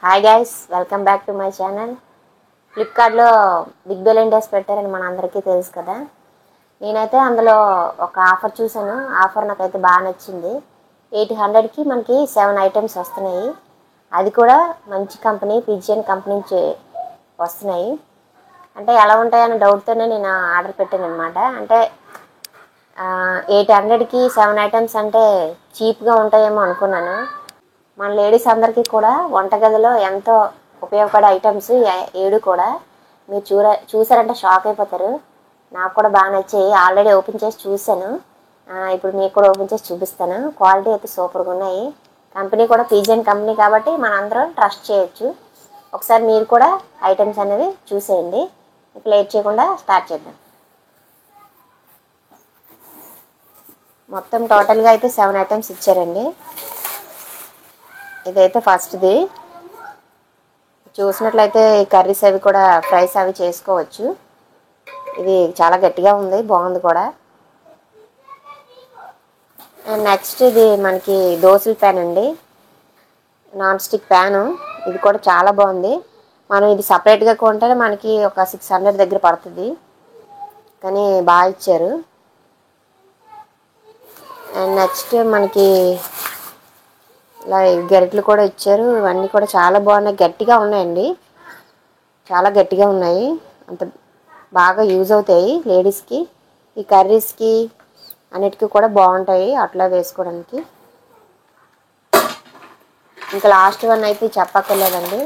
Hi guys, welcome back to my channel. ఫ్లిప్కార్ట్లో big billion days పెట్టారని మనందరికీ తెలుసు కదా. నేనైతే అందులో ఒక ఆఫర్ చూసాను. ఆఫర్ నాకైతే బాగా నచ్చింది. 800కి మనకి 7 ఐటమ్స్ వస్తున్నాయి. అది కూడా మంచి కంపెనీ, పిజియన్ కంపెనీ నుంచి వస్తున్నాయి. అంటే ఎలా ఉంటాయన్న డౌట్తోనే నేను ఆర్డర్ పెట్టాను అనమాట. అంటే 800కి 7 ఐటమ్స్ అంటే చీప్గా ఉంటాయేమో అనుకున్నాను. మన లేడీస్ అందరికీ కూడా వంటగదిలో ఎంతో ఉపయోగపడే ఐటమ్స్ 7 కూడా మీరు చూసారంటే షాక్ అయిపోతారు. నాకు కూడా బాగా నచ్చాయి. ఆల్రెడీ ఓపెన్ చేసి చూశాను. ఇప్పుడు మీకు కూడా ఓపెన్ చేసి చూపిస్తాను. క్వాలిటీ అయితే సూపర్గా ఉన్నాయి. కంపెనీ కూడా పిజియన్ కంపెనీ కాబట్టి మనందరం ట్రస్ట్ చేయొచ్చు. ఒకసారి మీరు కూడా ఐటమ్స్ అనేవి చూసేయండి. ఇక లేట్ చేయకుండా స్టార్ట్ చేద్దాం. మొత్తం టోటల్గా అయితే 7 ఐటమ్స్ ఇచ్చారండి. ఇదైతే ఫస్ట్ది. చూసినట్లయితే కర్రీస్ అవి కూడా ఫ్రైస్ అవి చేసుకోవచ్చు. ఇది చాలా గట్టిగా ఉంది, బాగుంది కూడా. అండ్ నెక్స్ట్ ఇది మనకి దోశల ప్యాన్ అండి, నాన్ స్టిక్ ప్యాను. ఇది కూడా చాలా బాగుంది. మనం ఇది సపరేట్గా కొంటే మనకి ఒక 600 దగ్గర పడుతుంది, కానీ బాగా ఇచ్చారు. అండ్ నెక్స్ట్ మనకి ఇలా గరిటెలు కూడా ఇచ్చారు. ఇవన్నీ కూడా చాలా బాగున్నాయి, గట్టిగా ఉన్నాయండి, చాలా గట్టిగా ఉన్నాయి. అంత బాగా యూజ్ అవుతాయి లేడీస్కి. ఈ కర్రీస్కి అన్నిటికీ కూడా బాగుంటాయి అట్లా వేసుకోవడానికి. ఇంకా లాస్ట్ వన్ అయితే చెప్పక్కర్లేదండి.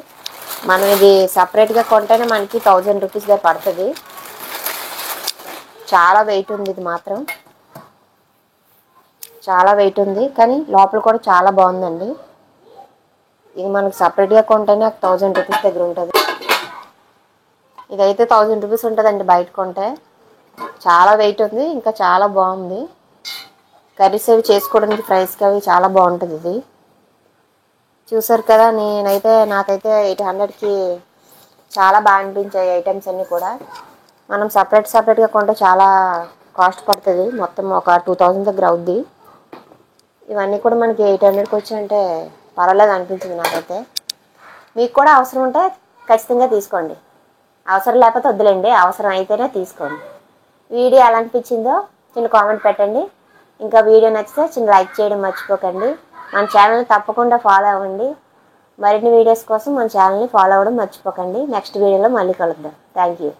మనం ఇది సపరేట్గా కొంటేనే మనకి 1000 రూపీస్ దగ్గర పడుతుంది. చాలా వెయిట్ ఉంది, ఇది మాత్రం చాలా వెయిట్ ఉంది, కానీ లోపల కూడా చాలా బాగుందండి. ఇది మనకు సపరేట్గా కొంటేనే 1000 రూపీస్ దగ్గర ఉంటుంది. ఇదైతే 1000 రూపీస్ ఉంటుందండి బయట కొంటే. చాలా వెయిట్ ఉంది, ఇంకా చాలా బాగుంది. కర్రీస్ అవి చేసుకోవడానికి ఫ్రైస్కి అవి చాలా బాగుంటుంది. ఇది చూసారు కదా. నాకైతే 800కి చాలా బాగా అనిపించాయి ఐటమ్స్ అన్నీ కూడా. మనం సపరేట్గా కొంటే చాలా కాస్ట్ పడుతుంది, మొత్తం ఒక 2000 దగ్గర అవుద్ది. ఇవన్నీ కూడా మనకి 800కి వచ్చాయంటే పర్వాలేదు అనిపించింది నాకైతే. మీకు కూడా అవసరం ఉంటే ఖచ్చితంగా తీసుకోండి, అవసరం లేకపోతే వద్దులేండి, అవసరం అయితేనే తీసుకోండి. వీడియో ఎలా అనిపించిందో చిన్న కామెంట్ పెట్టండి. ఇంకా వీడియో నచ్చితే చిన్న లైక్ చేయడం మర్చిపోకండి. మన ఛానల్ని తప్పకుండా ఫాలో అవ్వండి. మరిన్ని వీడియోస్ కోసం మన ఛానల్ని ఫాలో అవ్వడం మర్చిపోకండి. నెక్స్ట్ వీడియోలో మళ్ళీ కలుద్దాం. Thank you.